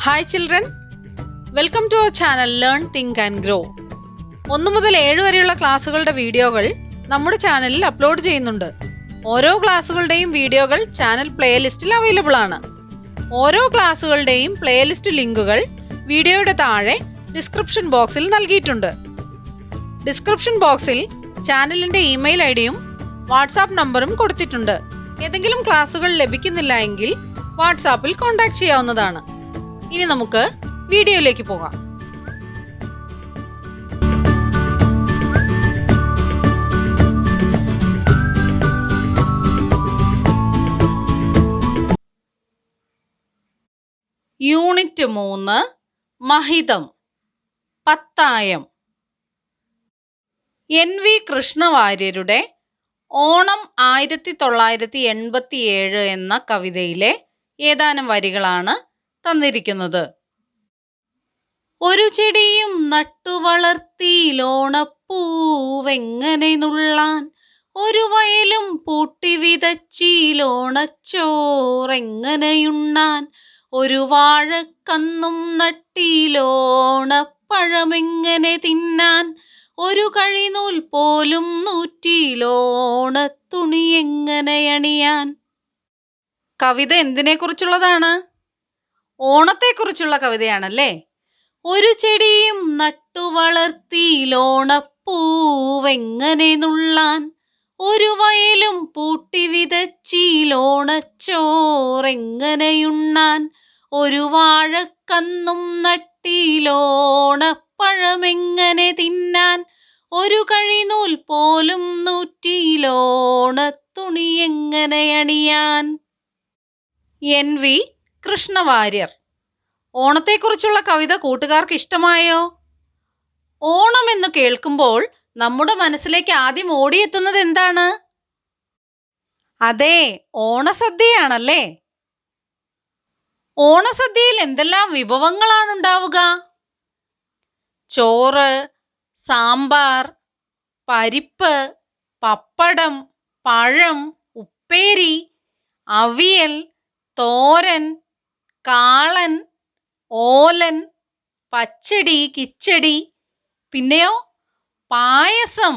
Hi children, welcome to our channel learn think and grow. 1 മുതൽ 7 വരെയുള്ള ക്ലാസ്സുകളുടെ വീഡിയോകൾ നമ്മുടെ ചാനലിൽ അപ്ലോഡ് ചെയ്യുന്നുണ്ട്. ഓരോ ക്ലാസ്സുകളുടെയും വീഡിയോകൾ ചാനൽ പ്ലേലിസ്റ്റിൽ അവൈലബിൾ ആണ്. ഓരോ ക്ലാസ്സുകളുടെയും പ്ലേലിസ്റ്റ് ലിങ്കുകൾ വീഡിയോയുടെ താഴെ ഡിസ്ക്രിപ്ഷൻ ബോക്സിൽ നൽകിയിട്ടുണ്ട്. ഡിസ്ക്രിപ്ഷൻ ബോക്സിൽ ചാനലിൻ്റെ ഇമെയിൽ ഐഡിയും വാട്സാപ്പ് നമ്പറും കൊടുത്തിട്ടുണ്ട്. ഏതെങ്കിലും ക്ലാസ്സുകൾ ലഭിക്കുന്നില്ല എങ്കിൽ വാട്സാപ്പിൽ കോൺടാക്ട് ചെയ്യാവുന്നതാണ്. ഇനി നമുക്ക് വീഡിയോയിലേക്ക് പോകാം. യൂണിറ്റ് 3 മഹിതം പത്തായം. NV കൃഷ്ണവാര്യരുടെ ഓണം 1987 എന്ന കവിതയിലെ ഏതാനും വരികളാണ് തന്നിരിക്കുന്നത്. ഒരു ചെടിയും നട്ടുവളർത്തിയിലോണപ്പൂവെങ്ങനെ നുള്ളാൻ, ഒരു വയലും പൂട്ടി വിതച്ചിലോണച്ചോറെങ്ങനെയുണ്ണാൻ, ഒരു വാഴക്കന്നും നട്ടിലോണപ്പഴമെങ്ങനെ തിന്നാൻ, ഒരു കഴിനൂൽ പോലും നൂറ്റിലോണത്തുണി എങ്ങനെ അണിയാൻ. കവിത എന്തിനെക്കുറിച്ചുള്ളതാണ്? ഓണത്തെക്കുറിച്ചുള്ള കവിതയാണല്ലേ. ഒരു ചെടിയും നട്ടുവളർത്തിയിലോണപ്പൂവെങ്ങനെ നുള്ളാൻ, ഒരു വയലും പൂട്ടി വിതച്ചിലോണച്ചോറെങ്ങനെയുണ്ണാൻ, ഒരു വാഴക്കന്നും നട്ടിലോണപ്പഴമെങ്ങനെ തിന്നാൻ, ഒരു കഴിനൂൽ പോലും നൂറ്റിലോണത്തുണി എങ്ങനെ അണിയാൻ. NV കൃഷ്ണവാര്യർ. ഓണത്തെക്കുറിച്ചുള്ള കവിത കൂട്ടുകാർക്ക് ഇഷ്ടമായോ? ഓണം എന്ന് കേൾക്കുമ്പോൾ നമ്മുടെ മനസ്സിലേക്ക് ആദ്യം ഓടിയെത്തുന്നത് എന്താണ്? അതെ, ഓണസദ്യയാണല്ലേ. ഓണസദ്യയിൽ എന്തെല്ലാം വിഭവങ്ങളാണ് ഉണ്ടാവുക? ചോറ്, സാമ്പാർ, പരിപ്പ്, പപ്പടം, പഴം, ഉപ്പേരി, അവിയൽ, തോരൻ, കാളൻ, ഓലൻ, പച്ചടി, കിച്ചടി, പിന്നെയോ പായസം.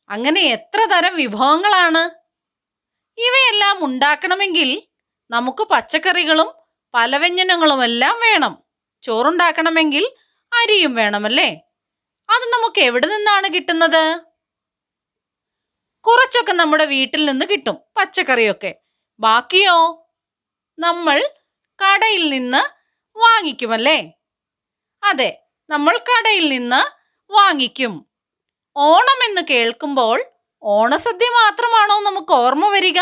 അങ്ങനെ എത്ര തരം വിഭവങ്ങളാണ്! ഇവയെല്ലാം ഉണ്ടാക്കണമെങ്കിൽ നമുക്ക് പച്ചക്കറികളും പലവ്യഞ്ജനങ്ങളുമെല്ലാം വേണം. ചോറുണ്ടാക്കണമെങ്കിൽ അരിയും വേണമല്ലേ. അത് നമുക്ക് എവിടെ നിന്നാണ് കിട്ടുന്നത്? കുറച്ചൊക്കെ നമ്മുടെ വീട്ടിൽ നിന്ന് കിട്ടും, പച്ചക്കറിയൊക്കെ. ബാക്കിയോ നമ്മൾ കടയിൽ നിന്ന് വാങ്ങിക്കുമല്ലേ. അതെ, നമ്മൾ കടയിൽ നിന്ന് വാങ്ങിക്കും. ഓണം എന്ന് കേൾക്കുമ്പോൾ ഓണസദ്യ മാത്രമാണോ നമുക്ക് ഓർമ്മ വരിക?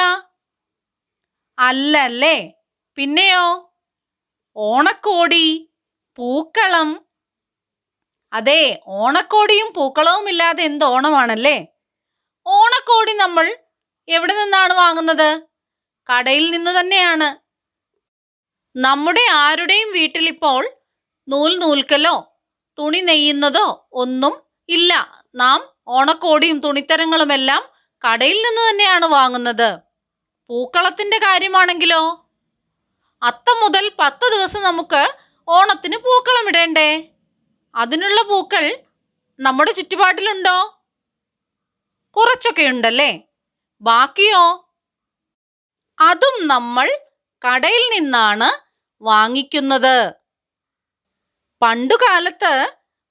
അല്ലല്ലേ. പിന്നെയോ ഓണക്കോടി, പൂക്കളം. അതെ, ഓണക്കോടിയും പൂക്കളവും ഇല്ലാതെ എന്ത് ഓണമാണല്ലേ. ഓണക്കോടി നമ്മൾ എവിടെ നിന്നാണ് വാങ്ങുന്നത്? കടയിൽ നിന്ന് തന്നെയാണ്. നമ്മുടെ ആരുടെയും വീട്ടിലിപ്പോൾ നൂൽ നൂൽക്കലോ തുണി നെയ്യുന്നതോ ഒന്നും ഇല്ല. നാം ഓണക്കോടിയും തുണിത്തരങ്ങളുമെല്ലാം കടയിൽ നിന്ന് തന്നെയാണ് വാങ്ങുന്നത്. പൂക്കളത്തിൻ്റെ കാര്യമാണെങ്കിലോ, അത്തം മുതൽ 10 ദിവസം നമുക്ക് ഓണത്തിന് പൂക്കളം ഇടേണ്ടേ. അതിനുള്ള പൂക്കൾ നമ്മുടെ ചുറ്റുപാട്ടിലുണ്ടോ? കുറച്ചൊക്കെ ഉണ്ടല്ലേ. ബാക്കിയോ? അതും നമ്മൾ കടയിൽ നിന്നാണ് വാങ്ങിക്കുന്നത്. പണ്ടുകാലത്ത്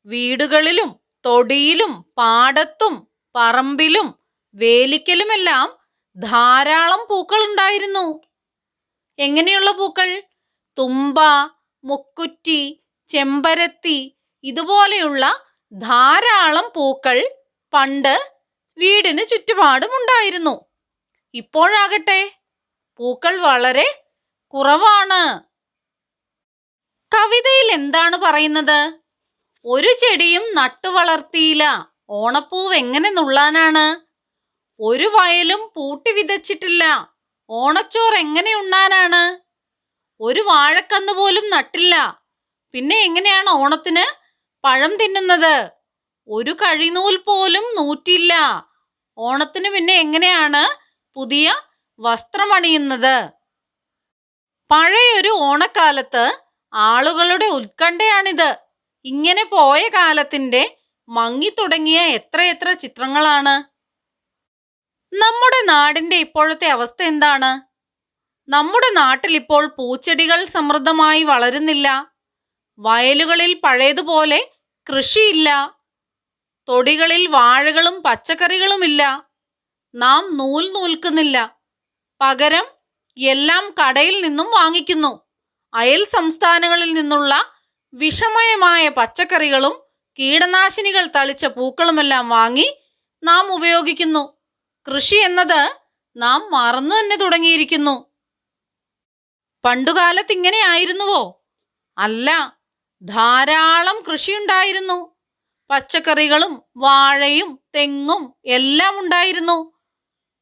വീടുകളിലും തൊടിയിലും പാടത്തും പറമ്പിലും വേലിക്കലുമെല്ലാം ധാരാളം പൂക്കൾ ഉണ്ടായിരുന്നു. എങ്ങനെയുള്ള പൂക്കൾ? തുമ്പ, മുക്കുറ്റി, ചെമ്പരത്തി, ഇതുപോലെയുള്ള ധാരാളം പൂക്കൾ പണ്ട് വീടിന് ചുറ്റുപാടും ഉണ്ടായിരുന്നു. ഇപ്പോഴാകട്ടെ പൂക്കൾ വളരെ കുറവാണ്. കവിതയിൽ എന്താണ് പറയുന്നത്? ഒരു ചെടിയും നട്ടുവളർത്തിയില്ല, ഓണപ്പൂവ് എങ്ങനെ നുള്ളാനാണ്. ഒരു വയലും പൂട്ടി വിതച്ചിട്ടില്ല, ഓണച്ചോറ് എങ്ങനെ ഉണ്ണാനാണ്. ഒരു വാഴക്കന്ന് പോലും നട്ടില്ല, പിന്നെ എങ്ങനെയാണ് ഓണത്തിന് പഴം തിന്നുന്നത്. ഒരു കഴിനൂൽ പോലും നൂറ്റില്ല, ഓണത്തിന് പിന്നെ എങ്ങനെയാണ് പുതിയ വസ്ത്രമണിയുന്നത്. പഴയൊരു ഓണക്കാലത്ത് ആളുകളുടെ ഉത്കണ്ഠയാണിത്. ഇങ്ങനെ പോയ കാലത്തിന്റെ മങ്ങിത്തുടങ്ങിയ എത്രയെത്ര ചിത്രങ്ങളാണ്. നമ്മുടെ നാടിന്റെ ഇപ്പോഴത്തെ അവസ്ഥ എന്താണ്? നമ്മുടെ നാട്ടിൽ ഇപ്പോൾ പൂച്ചെടികൾ സമൃദ്ധമായി വളരുന്നില്ല. വയലുകളിൽ പഴയതുപോലെ കൃഷിയില്ല. തൊടികളിൽ വാഴകളും പച്ചക്കറികളുമില്ല. നാം നൂൽ നൂൽക്കുന്നില്ല. പകരം എല്ലാം കടയിൽ നിന്നും വാങ്ങിക്കുന്നു. അയൽ സംസ്ഥാനങ്ങളിൽ നിന്നുള്ള വിഷമയമായ പച്ചക്കറികളും കീടനാശിനികൾ തളിച്ച പൂക്കളുമെല്ലാം വാങ്ങി നാം ഉപയോഗിക്കുന്നു. കൃഷി എന്നത് നാം മറന്നു തന്നെ തുടങ്ങിയിരിക്കുന്നു. പണ്ടുകാലത്ത് ഇങ്ങനെ ആയിരുന്നുവോ? അല്ല, ധാരാളം കൃഷിയുണ്ടായിരുന്നു. പച്ചക്കറികളും വാഴയും തെങ്ങും എല്ലാം ഉണ്ടായിരുന്നു.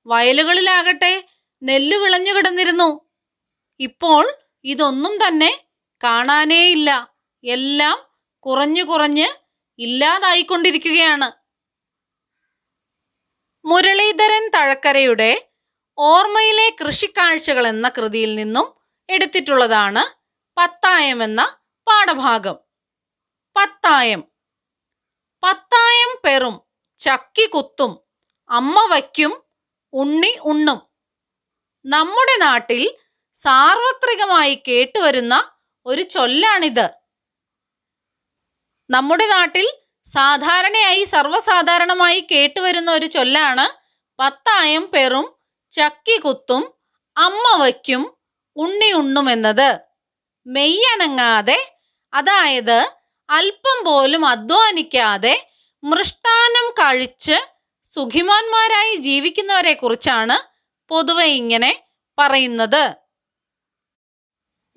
വയലുകളിലാകട്ടെ നെല്ല് വിളഞ്ഞു കിടന്നിരുന്നു. ഇപ്പോൾ ഇതൊന്നും തന്നെ കാണാനേയില്ല. എല്ലാം കുറഞ്ഞു കുറഞ്ഞ് ഇല്ലാതായിക്കൊണ്ടിരിക്കുകയാണ്. മുരളീധരൻ തഴക്കരയുടെ ഓർമ്മയിലെ കൃഷിക്കാഴ്ചകൾ എന്ന കൃതിയിൽ നിന്നും എടുത്തിട്ടുള്ളതാണ് പത്തായം എന്ന പാഠഭാഗം. പത്തായം. പത്തായം പെറും ചക്കി കുത്തും അമ്മ വയ്ക്കും ഉണ്ണി ഉണ്ണും. നമ്മുടെ നാട്ടിൽ സാർവത്രികമായി കേട്ടുവരുന്ന ഒരു ചൊല്ലാണിത്. നമ്മുടെ നാട്ടിൽ സാധാരണയായി സർവ്വസാധാരണമായി കേട്ടുവരുന്ന ഒരു ചൊല്ലാണ് പത്തായം പെറും ചക്കി കുത്തും അമ്മ വയ്ക്കും ഉണ്ണി ഉണ്ണും എന്നത്. മെയ്യനങ്ങാതെ, അതായത് അല്പം പോലും അധ്വാനിക്കാതെ മൃഷ്ടാന്നം കഴിച്ച് സുഖിമാന്മാരായി ജീവിക്കുന്നവരെ കുറിച്ചാണ് പൊതുവെ ഇങ്ങനെ പറയുന്നത്.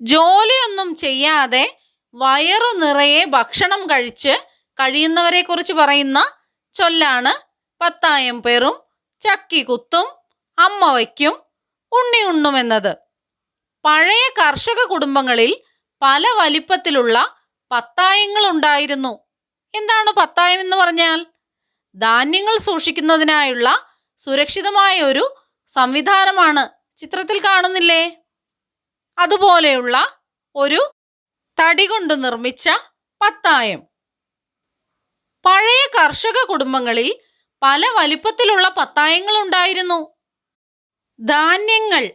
ജോലിയൊന്നും ചെയ്യാതെ വയറു നിറയെ ഭക്ഷണം കഴിച്ച് കഴിയുന്നവരെ കുറിച്ച് പറയുന്ന ചൊല്ലാണ് പത്തായം പെറും ചക്കി കുത്തും അമ്മ വയ്ക്കും ഉണ്ണി ഉണ്ണും എന്നത്. പഴയ കർഷക കുടുംബങ്ങളിൽ പല വലിപ്പത്തിലുള്ള പത്തായങ്ങൾ ഉണ്ടായിരുന്നു. എന്താണ് പത്തായം എന്ന് പറഞ്ഞാൽ? ധാന്യങ്ങൾ സൂക്ഷിക്കുന്നതിനായുള്ള സുരക്ഷിതമായ ഒരു സംവിധാനമാണ്. ചിത്രത്തിൽ കാണുന്നില്ലേ? അതുപോലെയുള്ള ഒരു തടി കൊണ്ട് നിർമ്മിച്ച പത്തായം. പഴയ കർഷക കുടുംബങ്ങളിൽ പല വലിപ്പത്തിലുള്ള പത്തായങ്ങൾ ഉണ്ടായിരുന്നു. ധാന്യങ്ങൾ,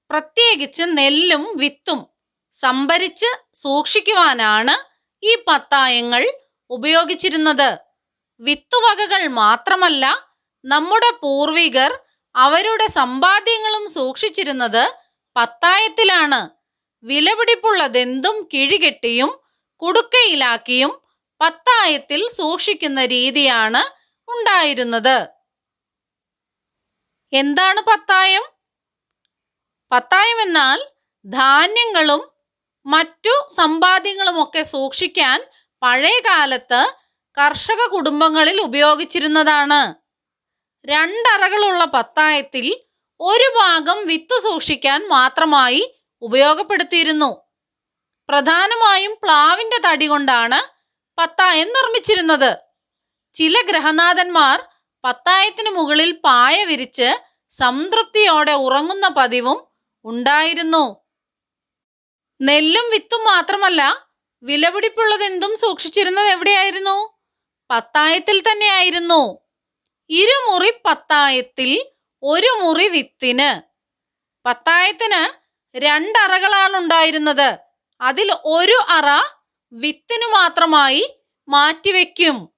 പ്രത്യേകിച്ച് നെല്ലും വിത്തും സംഭരിച്ച് സൂക്ഷിക്കുവാനാണ് ഈ പത്തായങ്ങൾ ഉപയോഗിച്ചിരുന്നത്. വിത്തുവകകൾ മാത്രമല്ല, നമ്മുടെ പൂർവികർ അവരുടെ സമ്പാദ്യങ്ങളും സൂക്ഷിച്ചിരുന്നത് പത്തായത്തിലാണ്. വിലപിടിപ്പുള്ളതെന്തും കിഴികെട്ടിയും കുടുക്കയിലാക്കിയും പത്തായത്തിൽ സൂക്ഷിക്കുന്ന രീതിയാണ് ഉണ്ടായിരുന്നത്. എന്താണ് പത്തായം? പത്തായം എന്നാൽ ധാന്യങ്ങളും മറ്റു സമ്പാദ്യങ്ങളുമൊക്കെ സൂക്ഷിക്കാൻ പഴയ കാലത്ത് കർഷക കുടുംബങ്ങളിൽ ഉപയോഗിച്ചിരുന്നതാണ്. രണ്ടറകളുള്ള പത്തായത്തിൽ ഒരു ഭാഗം വിത്ത് സൂക്ഷിക്കാൻ മാത്രമായി ഉപയോഗപ്പെടുത്തിയിരുന്നു. പ്രധാനമായും പ്ലാവിന്റെ തടി കൊണ്ടാണ് പത്തായം നിർമ്മിച്ചിരുന്നത്. ചില ഗ്രഹനാഥന്മാർ പത്തായത്തിന് മുകളിൽ പായ വിരിച്ച് സംതൃപ്തിയോടെ ഉറങ്ങുന്ന പതിവും ഉണ്ടായിരുന്നു. നെല്ലും വിത്തും മാത്രമല്ല, വിലപിടിപ്പുള്ളതെന്തും സൂക്ഷിച്ചിരുന്നത് എവിടെയായിരുന്നു? പത്തായത്തിൽ തന്നെയായിരുന്നു. ഇരുമുറി പത്തായത്തിൽ ഒരു മുറി വിത്തിന്. പത്തായത്തിന് രണ്ടറകളാണ് ഉണ്ടായിരുന്നത്. അതിൽ ഒരു അറ വിത്തിനു മാത്രമായി മാറ്റിവെക്കും.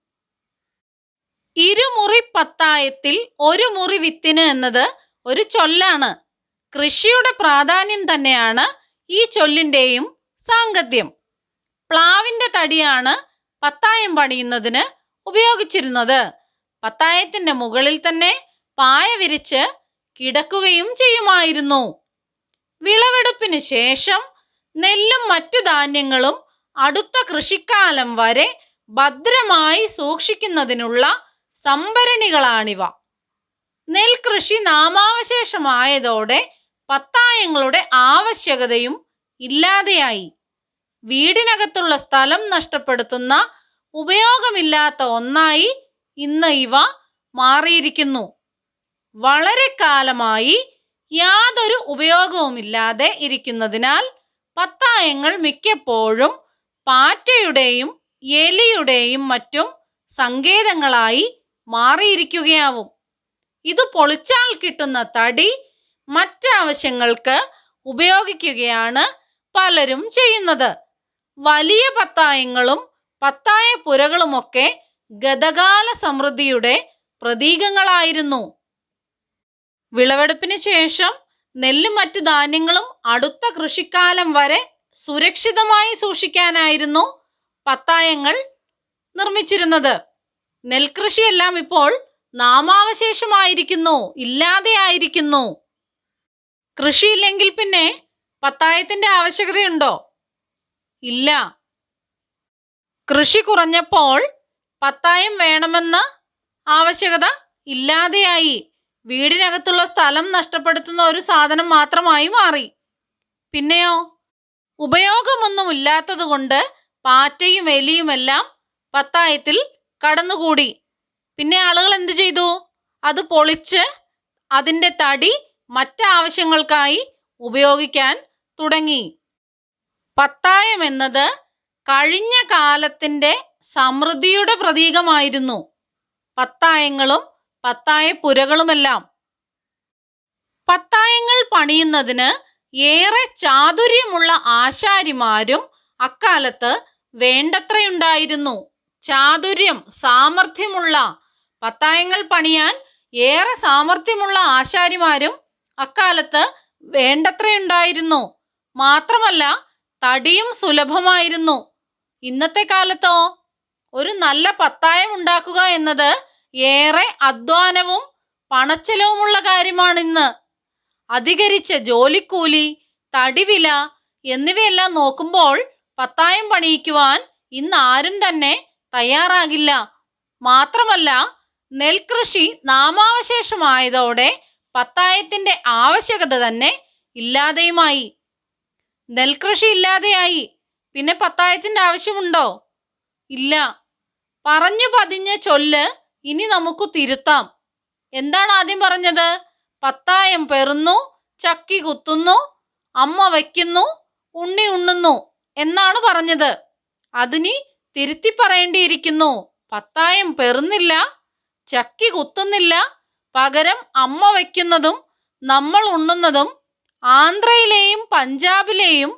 ഇരുമുറി പത്തായത്തിൽ ഒരു മുറി വിത്തിന് എന്നത് ഒരു ചൊല്ലാണ്. കൃഷിയുടെ പ്രാധാന്യം തന്നെയാണ് ഈ ചൊല്ലിൻ്റെയും സാങ്കത്യം. പ്ലാവിന്റെ തടിയാണ് പത്തായം പണിയുന്നതിന് ഉപയോഗിച്ചിരുന്നത്. പത്തായത്തിന്റെ മുകളിൽ തന്നെ പായ വിരിച്ച് കിടക്കുകയും ചെയ്യുമായിരുന്നു. വിളവെടുപ്പിന് ശേഷം നെല്ലും മറ്റു ധാന്യങ്ങളും അടുത്ത കൃഷിക്കാലം വരെ ഭദ്രമായി സൂക്ഷിക്കുന്നതിനുള്ള സംഭരണികളാണിവ. നെൽകൃഷി നാമാവശേഷമായതോടെ പത്തായങ്ങളുടെ ആവശ്യകതയും ഇല്ലാതെയായി. വീടിനകത്തുള്ള സ്ഥലം നഷ്ടപ്പെടുത്തുന്ന ഉപയോഗമില്ലാത്ത ഒന്നായി ഇന്ന് ഇവ മാറിയിരിക്കുന്നു. വളരെ കാലമായി യാതൊരു ഉപയോഗവുമില്ലാതെ ഇരിക്കുന്നതിനാൽ പത്തായങ്ങൾ മിക്കപ്പോഴും പാറ്റയുടെയും എലിയുടെയും മറ്റും സങ്കേതങ്ങളായി മാറിയിരിക്കുകയാവും. ഇത് പൊളിച്ചാൽ കിട്ടുന്ന തടി മറ്റാവശ്യങ്ങൾക്ക് ഉപയോഗിക്കുകയാണ് പലരും ചെയ്യുന്നത്. വലിയ പത്തായങ്ങളും പത്തായ പുരകളുമൊക്കെ ഗതകാല സമൃദ്ധിയുടെ പ്രതീകങ്ങളായിരുന്നു. വിളവെടുപ്പിന് ശേഷം നെല്ലും മറ്റു ധാന്യങ്ങളും അടുത്ത കൃഷിക്കാലം വരെ സുരക്ഷിതമായി സൂക്ഷിക്കാനായിരുന്നു പത്തായങ്ങൾ നിർമ്മിച്ചിരുന്നത്. നെൽകൃഷിയെല്ലാം ഇപ്പോൾ നാമാവശേഷമായിരിക്കുന്നു, ഇല്ലാതെയായിരിക്കുന്നു. കൃഷിയില്ലെങ്കിൽ പിന്നെ പത്തായത്തിന്റെ ആവശ്യകതയുണ്ടോ? ഇല്ല. കൃഷി കുറഞ്ഞപ്പോൾ പത്തായം വേണമെന്ന ആവശ്യകത ഇല്ലാതെയായി. വീടിനകത്തുള്ള സ്ഥലം നഷ്ടപ്പെടുത്തുന്ന ഒരു സാധനം മാത്രമായി മാറി. പിന്നെയോ ഉപയോഗമൊന്നുമില്ലാത്തതുകൊണ്ട് പാറ്റയും എലിയുമെല്ലാം പത്തായത്തിൽ കടന്നുകൂടി. പിന്നെ ആളുകൾ എന്ത് ചെയ്തു? അത് പൊളിച്ച് അതിൻ്റെ തടി മറ്റാവശ്യങ്ങൾക്കായി ഉപയോഗിക്കാൻ തുടങ്ങി. പത്തായം എന്നത് കഴിഞ്ഞ കാലത്തിൻ്റെ സമൃദ്ധിയുടെ പ്രതീകമായിരുന്നു. പത്തായങ്ങളും പത്തായ പുരകളുമെല്ലാം. പത്തായങ്ങൾ പണിയുന്നതിന് ഏറെ ചാതുര്യമുള്ള ആശാരിമാരും അക്കാലത്ത് വേണ്ടത്രയുണ്ടായിരുന്നു. ചാതുര്യം, സാമർഥ്യമുള്ള, പത്തായങ്ങൾ പണിയാൻ ഏറെ സാമർഥ്യമുള്ള ആശാരിമാരും അക്കാലത്ത് വേണ്ടത്രയുണ്ടായിരുന്നു. മാത്രമല്ല തടിയും സുലഭമായിരുന്നു. ഇന്നത്തെ കാലത്തോ ഒരു നല്ല പത്തായം ഉണ്ടാക്കുക എന്നത് ഏറെ അധ്വാനവും പണച്ചെലവുമുള്ള കാര്യമാണിന്ന്. അധികരിച്ച ജോലിക്കൂലി, തടിവില എന്നിവയെല്ലാം നോക്കുമ്പോൾ പത്തായം പണിയിക്കുവാൻ ഇന്ന് ആരും തന്നെ തയ്യാറാകില്ല. മാത്രമല്ല നെൽകൃഷി നാമാവശേഷമായതോടെ പത്തായത്തിന്റെ ആവശ്യകത തന്നെ ഇല്ലാതെയുമായി. നെൽകൃഷി ഇല്ലാതെയായി, പിന്നെ പത്തായത്തിന്റെ ആവശ്യമുണ്ടോ? ഇല്ല. പറഞ്ഞു പതിഞ്ഞ ചൊല്ല് ഇനി നമുക്ക് തിരുത്താം. എന്താണ് ആദ്യം പറഞ്ഞത്? പത്തായം പെറുന്നു, ചക്കി കുത്തുന്നു, അമ്മ വയ്ക്കുന്നു, ഉണ്ണി ഉണ്ണുന്നു എന്നാണ് പറഞ്ഞത്. അതിനി തിരുത്തി പറയേണ്ടിയിരിക്കുന്നു. പത്തായം പെറുന്നില്ല, ചക്കി കുത്തുന്നില്ല, പകരം അമ്മ വയ്ക്കുന്നതും നമ്മൾ ഉണ്ണുന്നതും ആന്ധ്രയിലെയും പഞ്ചാബിലെയും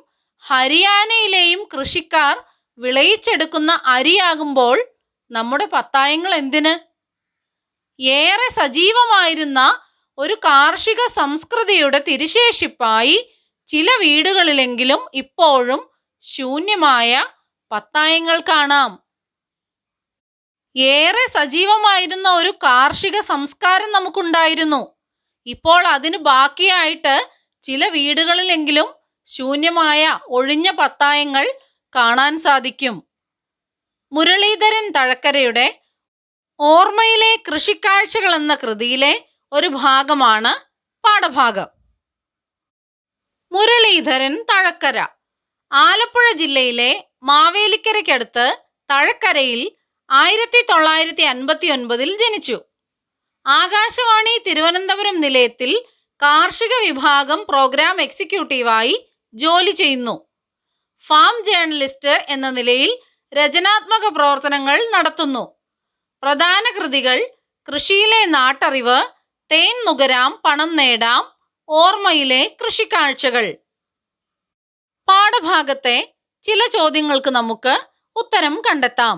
ഹരിയാനയിലെയും കൃഷിക്കാർ വിളയിച്ചെടുക്കുന്ന അരിയാകുമ്പോൾ നമ്മുടെ പത്തായങ്ങൾ എന്തിന്? ഏറെ സജീവമായിരുന്ന ഒരു കാർഷിക സംസ്കൃതിയുടെ തിരുശേഷിപ്പായി ചില വീടുകളിലെങ്കിലും ഇപ്പോഴും ശൂന്യമായ പത്തായങ്ങൾ കാണാം. ഏറെ സജീവമായിരുന്ന ഒരു കാർഷിക സംസ്കാരം നമുക്കുണ്ടായിരുന്നു. ഇപ്പോൾ അതിന് ബാക്കിയായിട്ട് ചില വീടുകളിലെങ്കിലും ശൂന്യമായ ഒഴിഞ്ഞ പത്തായങ്ങൾ കാണാൻ സാധിക്കും. മുരളീധരൻ തഴക്കരയുടെ ഓർമ്മയിലെ കൃഷിക്കാഴ്ചകൾ എന്ന കൃതിയിലെ ഒരു ഭാഗമാണ് പാഠഭാഗം. മുരളീധരൻ തഴക്കര ആലപ്പുഴ ജില്ലയിലെ മാവേലിക്കരയ്ക്കടുത്ത് തഴക്കരയിൽ 1959 ജനിച്ചു. ആകാശവാണി തിരുവനന്തപുരം നിലയത്തിൽ കാർഷിക വിഭാഗം പ്രോഗ്രാം എക്സിക്യൂട്ടീവായി ജോലി ചെയ്യുന്നു. ഫാം ജേർണലിസ്റ്റ് എന്ന നിലയിൽ രചനാത്മക പ്രവർത്തനങ്ങൾ നടത്തുന്നു. പ്രധാന കൃതികൾ കൃഷിയിലെ നാട്ടറിവ്, തേൻ നുകരാം പണം നേടാം, ഓർമ്മയിലെ കൃഷിക്കാഴ്ചകൾ. പാഠഭാഗത്തെ ചില ചോദ്യങ്ങൾക്ക് നമുക്ക് ഉത്തരം കണ്ടെത്താം.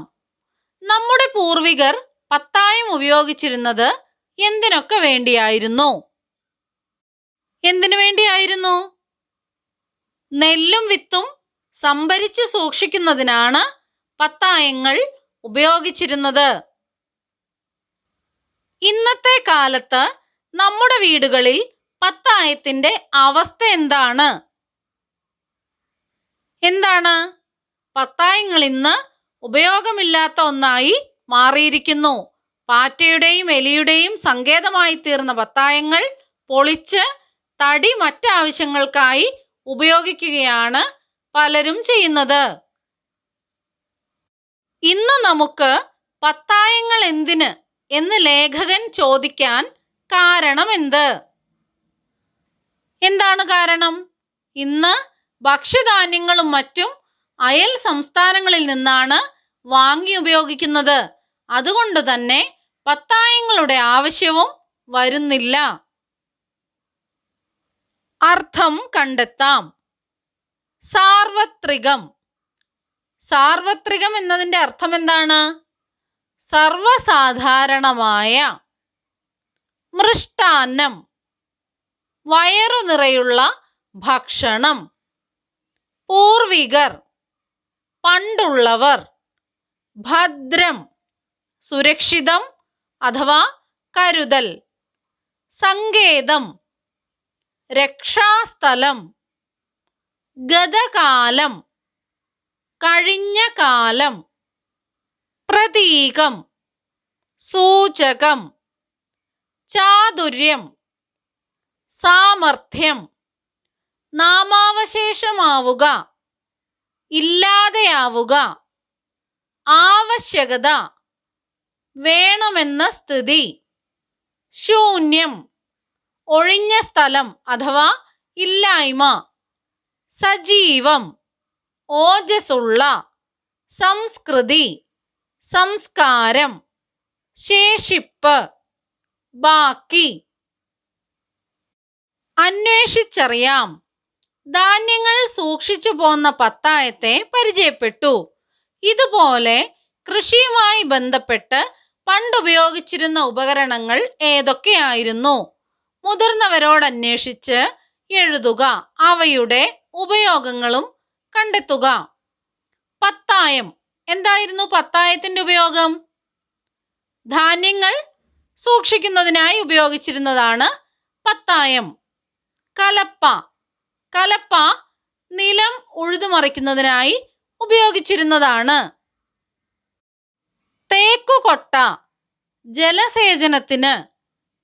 നമ്മുടെ പൂർവികർ പത്തായം ഉപയോഗിച്ചിരുന്നത് എന്തിനൊക്കെ വേണ്ടിയായിരുന്നു? എന്തിനു വേണ്ടിയായിരുന്നു? നെല്ലും വിത്തും സംഭരിച്ച് സൂക്ഷിക്കുന്നതിനാണ് പത്തായങ്ങൾ ഉപയോഗിച്ചിരുന്നത്. ഇന്നത്തെ കാലത്ത് നമ്മുടെ വീടുകളിൽ പത്തായത്തിന്റെ അവസ്ഥ എന്താണ്? പത്തായങ്ങൾ ഇന്ന് ഉപയോഗമില്ലാത്ത ഒന്നായി മാറിയിരിക്കുന്നു. പാറ്റയുടെയും എലിയുടെയും സങ്കേതമായി തീർന്ന പത്തായങ്ങൾ പൊളിച്ച് തടി മറ്റാവശ്യങ്ങൾക്കായി ഉപയോഗിക്കുകയാണ് പലരും ചെയ്യുന്നത്. ഇന്ന് നമുക്ക് പത്തായങ്ങൾ എന്തിന് എന്ന് ലേഖകൻ ചോദിക്കാൻ കാരണമെന്ത്? എന്താണ് കാരണം? ഇന്ന് ഭക്ഷ്യധാന്യങ്ങളും മറ്റും അയൽ സംസ്ഥാനങ്ങളിൽ നിന്നാണ് വാങ്ങി ഉപയോഗിക്കുന്നത്. അതുകൊണ്ട് തന്നെ പത്തായങ്ങളുടെ ആവശ്യവും വരുന്നില്ല. അർത്ഥം കണ്ടെത്താം. സാർവത്രികം. സാർവത്രികം എന്നതിൻ്റെ അർത്ഥം എന്താണ്? സർവസാധാരണമായ. മൃഷ്ടാന്നം, വയറു നിറയുള്ള ഭക്ഷണം. പൂർവികർ, പണ്ടുള്ളവർ. ഭദ്രം, സുരക്ഷിതം അഥവാ കരുതൽ. സങ്കേതം, രക്ഷാസ്ഥലം. ഗതകാലം, കഴിഞ്ഞ കാലം. പ്രതീകം, സൂചകം. ചാതുര്യം, സാമർഥ്യം. നാമാവശേഷമാവുക, ഇല്ലാതെയാവുക. ആവശ്യകത, വേണമെന്ന സ്ഥിതി. ശൂന്യം, ഒഴിഞ്ഞ സ്ഥലം അഥവാ ഇല്ലായ്മ. സജീവം, ഓജസ്സുള്ള. സംസ്കൃതി, സംസ്കാരം. ശേഷിപ്പ്, ബാക്കി. അന്വേഷിച്ചറിയാം. ധാന്യങ്ങൾ സൂക്ഷിച്ചു പോന്ന പത്തായത്തെ പരിചയപ്പെട്ടു. ഇതുപോലെ കൃഷിയുമായി ബന്ധപ്പെട്ട് പണ്ടുപയോഗിച്ചിരുന്ന ഉപകരണങ്ങൾ ഏതൊക്കെയായിരുന്നു? മുതിർന്നവരോട് അന്വേഷിച്ച് എഴുതുക. അവയുടെ ഉപയോഗങ്ങളും കണ്ടെത്തുക. പത്തായം. എന്തായിരുന്നു പത്തായത്തിൻ്റെ ഉപയോഗം? ധാന്യങ്ങൾ സൂക്ഷിക്കുന്നതിനായി ഉപയോഗിച്ചിരുന്നതാണ് പത്തായം. കലപ്പ. കലപ്പ നിലം ഉഴുതുമറിക്കുന്നതിനായി ഉപയോഗിച്ചിരുന്നതാണ്. തേക്കുകൊട്ട.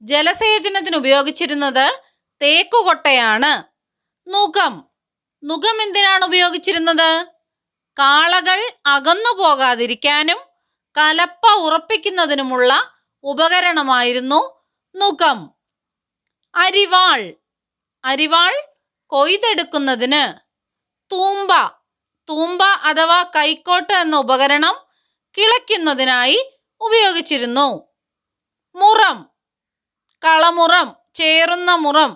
ജലസേചനത്തിന് ഉപയോഗിച്ചിരുന്നത് തേക്കുകൊട്ടയാണ്. നുകം. നുകം എന്തിനാണ് ഉപയോഗിച്ചിരുന്നത്? കാളകൾ അകന്നു പോകാതിരിക്കാനും കലപ്പ ഉറപ്പിക്കുന്നതിനുമുള്ള ഉപകരണമായിരുന്നു നുകം. അരിവാൾ. അരിവാൾ കൊയ്തെടുക്കുന്നതിന്. തൂമ്പ. തൂമ്പ അഥവാ കൈക്കോട്ട് എന്ന ഉപകരണം കിളയ്ക്കുന്നതിനായി ഉപയോഗിച്ചിരുന്നു. മുറം. കളമുറം, ചേറുന്ന മുറം.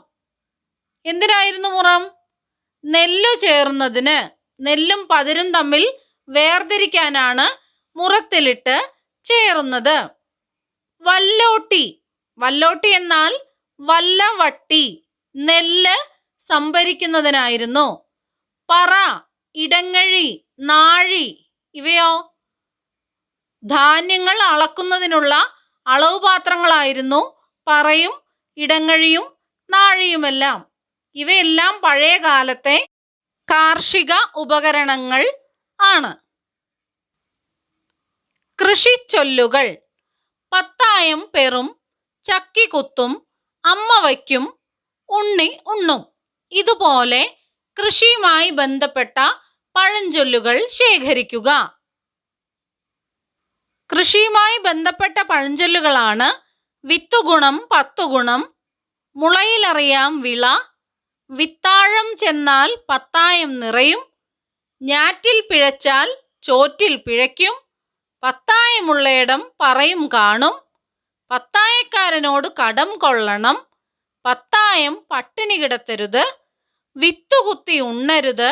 എന്തിനായിരുന്നു മുറം? നെല്ലു ചേറുന്നതിന്. നെല്ലും പതിരും തമ്മിൽ വേർതിരിക്കാനാണ് മുറത്തിലിട്ട് ചേറുന്നത്. വല്ലോട്ടി. വല്ലോട്ടി എന്നാൽ വല്ലവട്ടി. നെല്ല് സംഭരിക്കുന്നതിനായിരുന്നു. പറ, ഇടങ്ങഴി, നാഴി. ഇവയോ ധാന്യങ്ങൾ അളക്കുന്നതിനുള്ള അളവ് പാത്രങ്ങളായിരുന്നു പറയും ഇടങ്ങഴിയും നാഴിയുമെല്ലാം. ഇവയെല്ലാം പഴയ കാലത്തെ കാർഷിക ഉപകരണങ്ങൾ ആണ്. കൃഷിച്ചൊല്ലുകൾ. പത്തായം പെറും, ചക്കി കുത്തും, അമ്മ വയ്ക്കും, ഉണ്ണി ഉണ്ണും. ഇതുപോലെ കൃഷിയുമായി ബന്ധപ്പെട്ട പഴഞ്ചൊല്ലുകൾ ശേഖരിക്കുക. കൃഷിയുമായി ബന്ധപ്പെട്ട പഴഞ്ചൊല്ലുകളാണ് വിത്തുഗുണം, പത്തുഗുണം, മുളയിലറിയാം വിള, വിത്താഴം ചെന്നാൽ പത്തായം നിറയും, ഞാറ്റിൽ പിഴച്ചാൽ ചോറ്റിൽ പിഴയ്ക്കും, പത്തായമുള്ളയിടം പറയും കാണും, പത്തായക്കാരനോട് കടം കൊള്ളണം, പത്തായം പട്ടിണി കിടത്തരുത്, വിത്തുകുത്തി ഉണ്ണരുത്,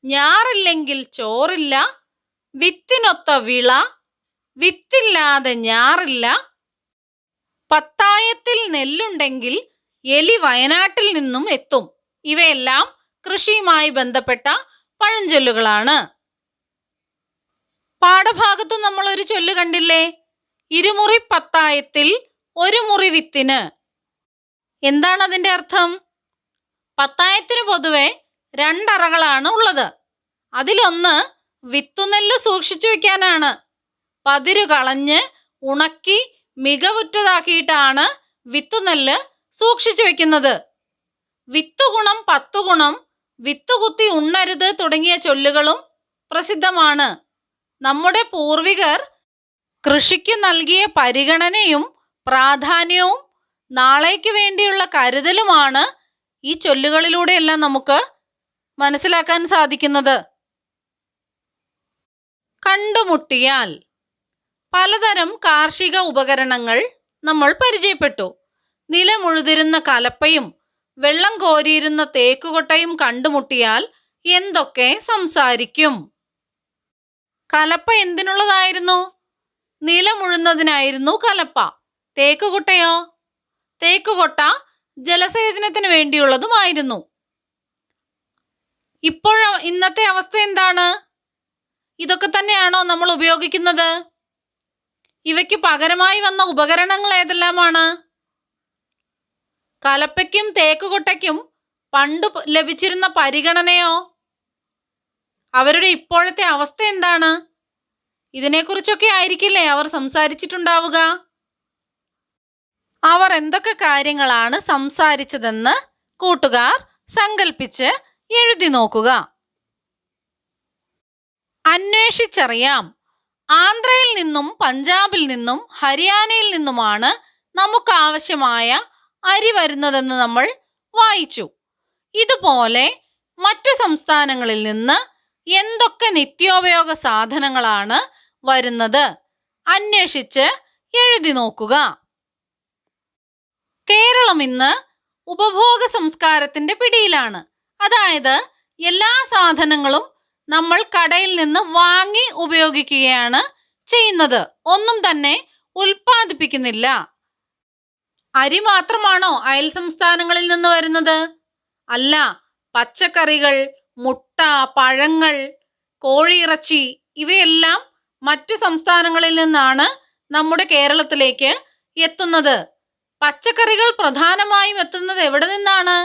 ഞാറില്ലെങ്കിൽ ചോറില്ല, വിത്തിനൊത്ത വിള, വിത്തില്ലാതെ ഞാറില്ല, പത്തായത്തിൽ നെല്ലുണ്ടെങ്കിൽ എലി വയനാട്ടിൽ നിന്നും എത്തും. ഇവയെല്ലാം കൃഷിയുമായി ബന്ധപ്പെട്ട പഴഞ്ചൊല്ലുകളാണ്. പാഠഭാഗത്ത് നമ്മൾ ഒരു ചൊല്ല് കണ്ടില്ലേ? ഇരുമുറി പത്തായത്തിൽ ഒരു മുറി വിത്തിന്. എന്താണ് അതിൻ്റെ അർത്ഥം? പത്തായത്തിന് പൊതുവെ രണ്ടറകളാണ് ഉള്ളത്. അതിലൊന്ന് വിത്തുനെല്ല് സൂക്ഷിച്ചു വെക്കാനാണ്. പതിരു കളഞ്ഞ് ഉണക്കി മികവുറ്റതാക്കിയിട്ടാണ് വിത്തുനെല്ല് സൂക്ഷിച്ചു വെക്കുന്നത്. വിത്തുഗുണം, പത്തുഗുണം, വിത്തുകുത്തി ഉണ്ണരുത് തുടങ്ങിയ ചൊല്ലുകളും പ്രസിദ്ധമാണ്. നമ്മുടെ പൂർവികർ കൃഷിക്ക് നൽകിയ പരിഗണനയും പ്രാധാന്യവും നാളേക്ക് വേണ്ടിയുള്ള കരുതലുമാണ് ഈ ചൊല്ലുകളിലൂടെയെല്ലാം നമുക്ക് മനസ്സിലാക്കാൻ സാധിക്കുന്നത്? കണ്ടുമുട്ടിയാൽ. പലതരം കാർഷിക ഉപകരണങ്ങൾ നമ്മൾ പരിചയപ്പെട്ടു. നിലമുഴുതിരുന്ന കലപ്പയും വെള്ളം കോരിയിരുന്ന തേക്കുകൊട്ടയും കണ്ടുമുട്ടിയാൽ എന്തൊക്കെ സംസാരിക്കും? കലപ്പ എന്തിനുള്ളതായിരുന്നു? നിലമുഴുന്നതിനായിരുന്നു കലപ്പ. തേക്കുകൊട്ടയോ? തേക്കുകൊട്ട ജലസേചനത്തിന് വേണ്ടിയുള്ളതുമായിരുന്നു. ഇന്നത്തെ അവസ്ഥ എന്താണ്? ഇതൊക്കെ തന്നെയാണോ നമ്മൾ ഉപയോഗിക്കുന്നത്? ഇവയ്ക്ക് പകരമായി വന്ന ഉപകരണങ്ങൾ ഏതെല്ലാമാണ്? കലപ്പയ്ക്കും തേക്കുകൊട്ടയ്ക്കും പണ്ട് ലഭിച്ചിരുന്ന പരിഗണനയോ? അവരുടെ ഇപ്പോഴത്തെ അവസ്ഥ എന്താണ്? ഇതിനെക്കുറിച്ചൊക്കെ ആയിരിക്കില്ലേ അവർ സംസാരിച്ചിട്ടുണ്ടാവുക. അവർ എന്തൊക്കെ കാര്യങ്ങളാണ് സംസാരിച്ചതെന്ന് കൂട്ടുകാർ സങ്കൽപ്പിച്ച് എഴുതി നോക്കുക. അന്വേഷിച്ചറിയാം. ആന്ധ്രയിൽ നിന്നും പഞ്ചാബിൽ നിന്നും ഹരിയാനയിൽ നിന്നുമാണ് നമുക്ക് ആവശ്യമായ അരി വരുന്നതെന്ന് നമ്മൾ വായിച്ചു. ഇതുപോലെ മറ്റു സംസ്ഥാനങ്ങളിൽ നിന്ന് എന്തൊക്കെ നിത്യോപയോഗ സാധനങ്ങളാണ് വരുന്നത്? അന്വേഷിച്ച് എഴുതി നോക്കുക. കേരളം ഇന്ന് ഉപഭോഗ സംസ്കാരത്തിന്റെ പിടിയിലാണ്. അതായത് എല്ലാ സാധനങ്ങളും നമ്മൾ കടയിൽ നിന്ന് വാങ്ങി ഉപയോഗിക്കുകയാണ് ചെയ്യുന്നത്. ഒന്നും തന്നെ ഉൽപ്പാദിപ്പിക്കുന്നില്ല. അരി മാത്രമാണോ അയൽ സംസ്ഥാനങ്ങളിൽ നിന്ന് വരുന്നത്? അല്ല. പച്ചക്കറികൾ, മുട്ട, പഴങ്ങൾ, കോഴിയിറച്ചി ഇവയെല്ലാം മറ്റു സംസ്ഥാനങ്ങളിൽ നിന്നാണ് നമ്മുടെ കേരളത്തിലേക്ക് എത്തുന്നത്. പച്ചക്കറികൾ പ്രധാനമായും എത്തുന്നത് എവിടെ നിന്നാണ്?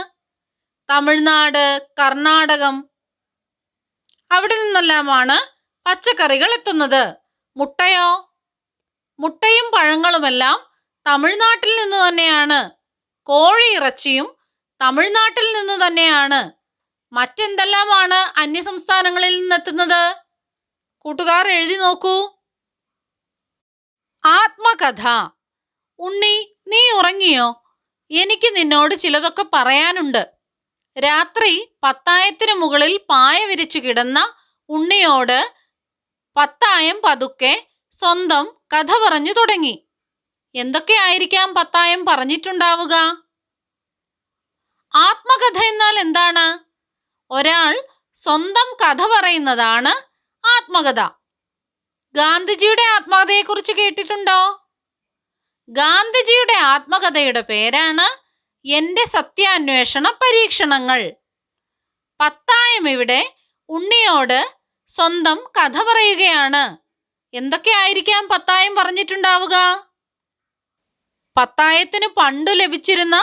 തമിഴ്നാട്, കർണാടകം, അവിടെ നിന്നെല്ലാമാണ് പച്ചക്കറികൾ എത്തുന്നത്. മുട്ടയോ? മുട്ടയും പഴങ്ങളുമെല്ലാം തമിഴ്നാട്ടിൽ നിന്ന് തന്നെയാണ്. കോഴിയിറച്ചിയും തമിഴ്നാട്ടിൽ നിന്ന് തന്നെയാണ്. മറ്റെന്തെല്ലാമാണ് അന്യസംസ്ഥാനങ്ങളിൽ നിന്നെത്തുന്നത്? കൂട്ടുകാർ എഴുതി നോക്കൂ. ആത്മകഥ. ഉണ്ണി, നീ ഉറങ്ങിയോ? എനിക്ക് നിന്നോട് ചിലതൊക്കെ പറയാനുണ്ട്. രാത്രി പത്തായത്തിനു മുകളിൽ പായ വിരിച്ചു കിടന്ന ഉണ്ണിയോട് പത്തായം പതുക്കെ സ്വന്തം കഥ പറഞ്ഞു തുടങ്ങി. എന്തൊക്കെയായിരിക്കാം പത്തായം പറഞ്ഞിട്ടുണ്ടാവുക? ആത്മകഥ എന്നാൽ എന്താണ്? ഒരാൾ സ്വന്തം കഥ പറയുന്നതാണ് ആത്മകഥ. ഗാന്ധിജിയുടെ ആത്മകഥയെക്കുറിച്ച് കേട്ടിട്ടുണ്ടോ? ഗാന്ധിജിയുടെ ആത്മകഥയുടെ പേരാണ് എൻ്റെ സത്യാന്വേഷണ പരീക്ഷണങ്ങൾ. പത്തായം ഇവിടെ ഉണ്ണിയോട് സ്വന്തം കഥ പറയുകയാണ്. എന്തൊക്കെയായിരിക്കാം പത്തായം പറഞ്ഞിട്ടുണ്ടാവുക? പത്തായത്തിന് പണ്ടു ലഭിച്ചിരുന്ന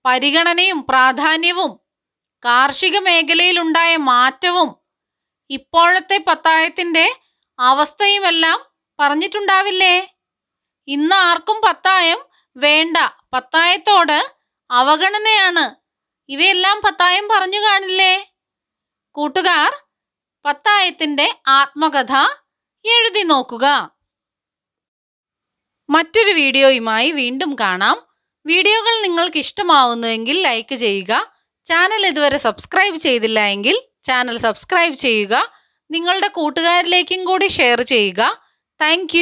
പരിഗണനയും പ്രാധാന്യവും കാർഷിക മേഖലയിലുണ്ടായ മാറ്റവും ഇപ്പോഴത്തെ പത്തായത്തിൻ്റെ അവസ്ഥയുമെല്ലാം പറഞ്ഞിട്ടുണ്ടാവില്ലേ? ഇന്ന് ആർക്കും പത്തായം വേണ്ട, പത്തായത്തോട് അവഗണനയാണ്. ഇവയെല്ലാം പത്തായം പറഞ്ഞു കാണില്ലേ? കൂട്ടുകാർ പത്തായത്തിൻ്റെ ആത്മകഥ എഴുതി നോക്കുക. മറ്റൊരു വീഡിയോയുമായി വീണ്ടും കാണാം. വീഡിയോകൾ നിങ്ങൾക്ക് ഇഷ്ടമാവുന്നുവെങ്കിൽ ലൈക്ക് ചെയ്യുക. ചാനൽ ഇതുവരെ സബ്സ്ക്രൈബ് ചെയ്തില്ല എങ്കിൽ ചാനൽ സബ്സ്ക്രൈബ് ചെയ്യുക. നിങ്ങളുടെ കൂട്ടുകാരിലേക്കും കൂടി ഷെയർ ചെയ്യുക. താങ്ക്